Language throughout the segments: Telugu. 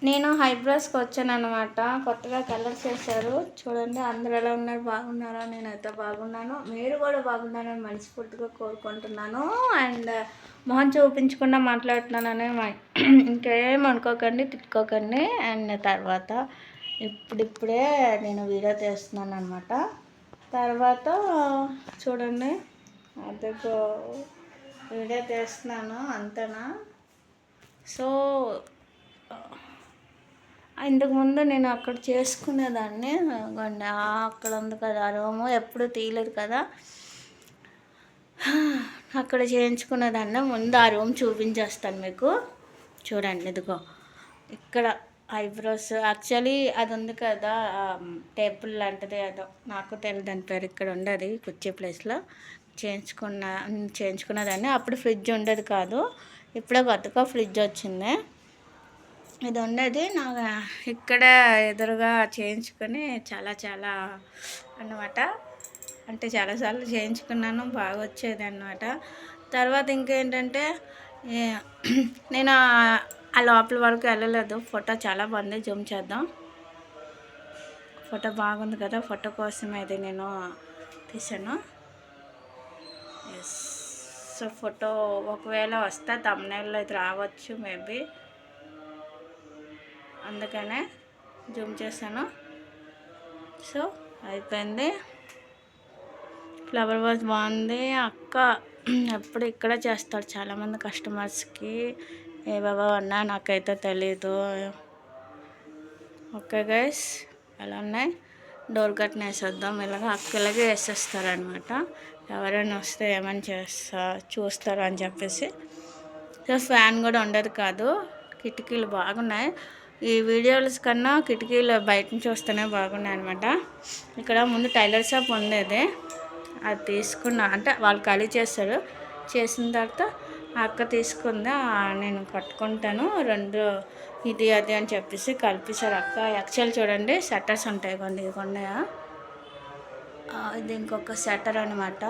నేను ఐబ్రోస్కి వచ్చానన్నమాట. కొత్తగా కలర్స్ వేశారు చూడండి. అందరూ ఎలా ఉన్నారు, బాగున్నారా? నేనైతే బాగున్నాను, మీరు కూడా బాగున్నారని మనస్ఫూర్తిగా కోరుకుంటున్నాను. అండ్ మొహం చూపించకుండా మాట్లాడుతున్నానని ఇంకేం అనుకోకండి, తిట్టుకోకండి. అండ్ తర్వాత ఇప్పుడిప్పుడే నేను వీడియో తీస్తున్నాను అనమాట. తర్వాత చూడండి, అదిగో వీడియో తీస్తున్నాను అంతేనా. సో ఇంతకుముందు నేను అక్కడ చేసుకునేదాన్ని, అక్కడ ఉంది కదా ఆ రూము, ఎప్పుడు తీయలేదు కదా, అక్కడ చేయించుకునేదాన్ని. ముందు ఆ రూమ్ చూపించేస్తాను మీకు. చూడండి, ఇదిగో ఇక్కడ ఐబ్రోస్. యాక్చువల్లీ అది ఉంది కదా టేబుల్ లాంటిది, ఏదో నాకు తెలియదు దాని పేరు. ఇక్కడ ఉండదు కుర్చీ ప్లేస్లో చేయించుకున్నదాన్ని. అప్పుడు ఫ్రిడ్జ్ ఉండేది కాదు, ఇప్పుడే కొత్తగా ఫ్రిడ్జ్ వచ్చింది. ఇది ఉండేది నాకు ఇక్కడ ఎదురుగా చేయించుకొని చాలా అన్నమాట. అంటే చాలాసార్లు చేయించుకున్నాను, బాగా వచ్చేది అన్నమాట. తర్వాత ఇంకేంటంటే నేను ఆ లోపల వరకు వెళ్ళలేదు. ఫోటో చాలా బాగుంది, జూమ్ చేద్దాం. ఫోటో బాగుంది కదా, ఫోటో కోసం అయితే నేను తీసాను. ఎస్. సో ఫోటో ఒకవేళ వస్తే thumbnail అయితే రావచ్చు మేబీ, అందుకనే జూమ్ చేశాను. సో అయిపోయింది. ఫ్లవర్ వాజ్ బాగుంది. అక్క ఎప్పుడు ఇక్కడ చేస్తాడు చాలామంది కస్టమర్స్కి, ఏవేవో అన్నా నాకైతే తెలీదు. ఓకే గైస్, ఎలా ఉన్నాయి? డోర్ కట్న వేసేద్దాం. ఇలాగ అక్కలాగే వేసేస్తారనమాట. ఎవరైనా వస్తే ఏమైనా చూస్తారు అని చెప్పేసి. సో ఫ్యాన్ కూడా ఉండదు కాదు. కిటికీలు బాగున్నాయి. ఈ వీడియోస్ కన్నా కిటికీలు బయట నుంచి వస్తేనే బాగున్నాయి అనమాట. ఇక్కడ ముందు టైలర్ షాప్ ఉండేది, అది తీసుకున్నా. అంటే వాళ్ళు ఖాళీ చేస్తారు, చేసిన తర్వాత అక్క తీసుకుందా, నేను కట్టుకుంటాను రెండు ఇది అది అని చెప్పేసి కలిపేశారు అక్క. యాక్చువల్ చూడండి, షట్టర్స్ ఉంటాయి కొన్ని, ఇది కొన్నాయా, ఇది ఇంకొక షట్టర్ అనమాట.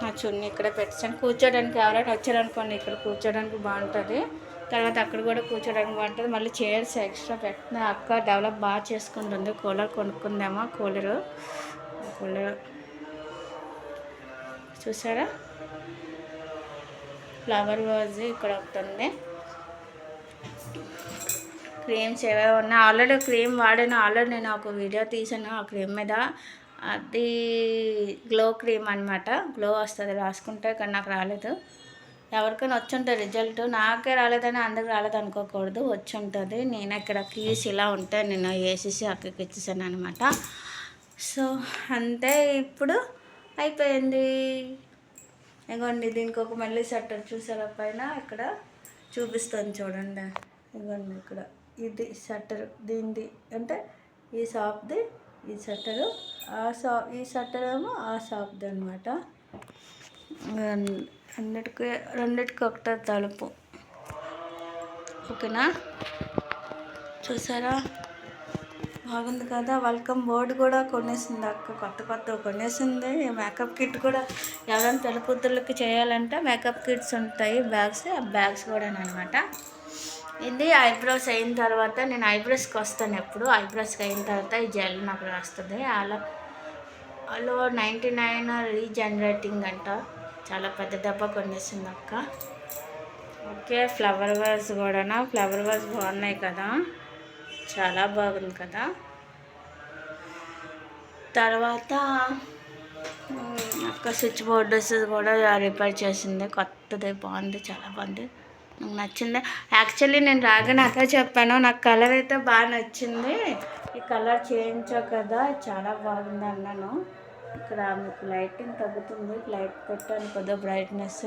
నా చున్నీ ఇక్కడ పెట్టాను. కూర్చోడానికి ఎవరైనా వచ్చారనుకోండి, ఇక్కడ కూర్చోడానికి బాగుంటుంది. తర్వాత అక్కడ కూడా కూర్చోడానికి బాగుంటుంది. మళ్ళీ చైర్స్ ఎక్స్ట్రా పెట్టిన అక్క డెవలప్ బాగా చేసుకుంటుంది. కూలర్ కొనుక్కుందామా, కూలర్ చూసారా, ఫ్లవర్ వాజ్ ఇక్కడ ఒకటి ఉంది. క్రీమ్స్ ఏవేవి ఉన్నాయి, ఆల్రెడీ క్రీమ్ వాడాను. ఆల్రెడీ నేను ఒక వీడియో తీసాను ఆ క్రీమ్ మీద. అది గ్లో క్రీమ్ అనమాట. గ్లో వస్తుంది రాసుకుంటే, కానీ నాకు రాలేదు. ఎవరికైనా వచ్చి ఉంటుంది రిజల్ట్, నాకే రాలేదని అందరికి రాలేదు అనుకోకూడదు, వచ్చి ఉంటుంది. నేను ఇక్కడ కీస్ ఇలా ఉంటే నేను వేసేసి అక్కడికి ఇచ్చేసాను అనమాట. సో అంతే, ఇప్పుడు అయిపోయింది. ఇదిగోండి, దీనికి ఒక మళ్ళీ షట్టర్ చూసారా పైన, ఇక్కడ చూపిస్తాను చూడండి. ఇదిగోండి ఇక్కడ ఇది షట్టర్, దీనిది అంటే ఈ షాప్ది ఈ షట్టరు, ఈ షట్టర్ ఏమో ఆ షాప్ది అనమాట. రెండిటికి ఒకటే తలుపు. ఓకేనా, చూసారా బాగుంది కదా. వెల్కమ్ బోర్డు కూడా కొనేసింది అక్క, కొత్త కొనేసింది. మేకప్ కిట్ కూడా ఎవరైనా పెళ్ళికూతుర్లకి చేయాలంటే మేకప్ కిట్స్ ఉంటాయి, బ్యాగ్స్, ఆ బ్యాగ్స్ కూడా అనమాట. ఇది ఐబ్రోస్ అయిన తర్వాత, నేను ఐబ్రోస్కి వస్తాను ఎప్పుడు. ఐబ్రోస్కి అయిన తర్వాత ఈ జెల్ నాకు రాస్తుంది. అలో 99 రీజనరేటింగ్ అంట, చాలా పెద్ద దెబ్బ కొనేసింది అక్క. ఓకే, ఫ్లవర్ వాజ్ కూడా, ఫ్లవర్ వాజ్ బాగున్నాయి కదా, చాలా బాగుంది కదా. తర్వాత అక్క స్విచ్ బోర్డర్స్ కూడా రిపేర్ చేసింది, కొత్తది, బాగుంది, చాలా బాగుంది, నాకు నచ్చింది. యాక్చువల్లీ నేను రాగానే అదే చెప్పాను, నాకు కలర్ అయితే బాగా నచ్చింది. ఈ కలర్ చేయించావు కదా, చాలా బాగుంది అన్నాను. ఇక్కడ మీకు లైటింగ్ తగ్గుతుంది, లైట్ పెట్టాను కొద్దిగా బ్రైట్నెస్.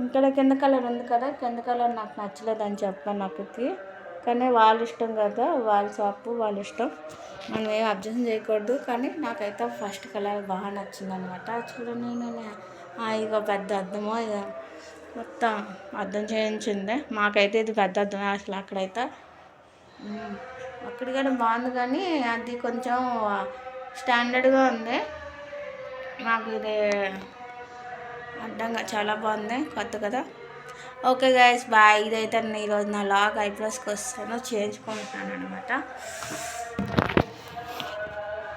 ఇక్కడ కింద కలర్ ఉంది కదా, కింద కలర్ నాకు నచ్చలేదని చెప్పాను అక్కడికి. కానీ వాళ్ళ ఇష్టం కదా, వాళ్ళ షాపు వాళ్ళ ఇష్టం, మనం ఏం అబ్జెక్షన్ చేయకూడదు. కానీ నాకైతే ఫస్ట్ కలర్ బాగా నచ్చింది అనమాట. చూడండి, నేను ఇక పెద్ద అద్దము, ఇక మొత్తం అద్దం చేయించింది. మాకైతే ఇది పెద్ద అద్దం అసలు. అక్కడైతే అక్కడ కూడా బాగుంది, కానీ అది కొంచెం స్టాండర్డ్గా ఉంది. నాకు ఇది అడ్డంగా చాలా బాగుంది, కొత్త కదా. Okay guys bye. ఇదైతే నేను ఈరోజు నా లాగ్ ఐబ్రోస్కి వస్తాను, చేయించుకుంటున్నాను అనమాట.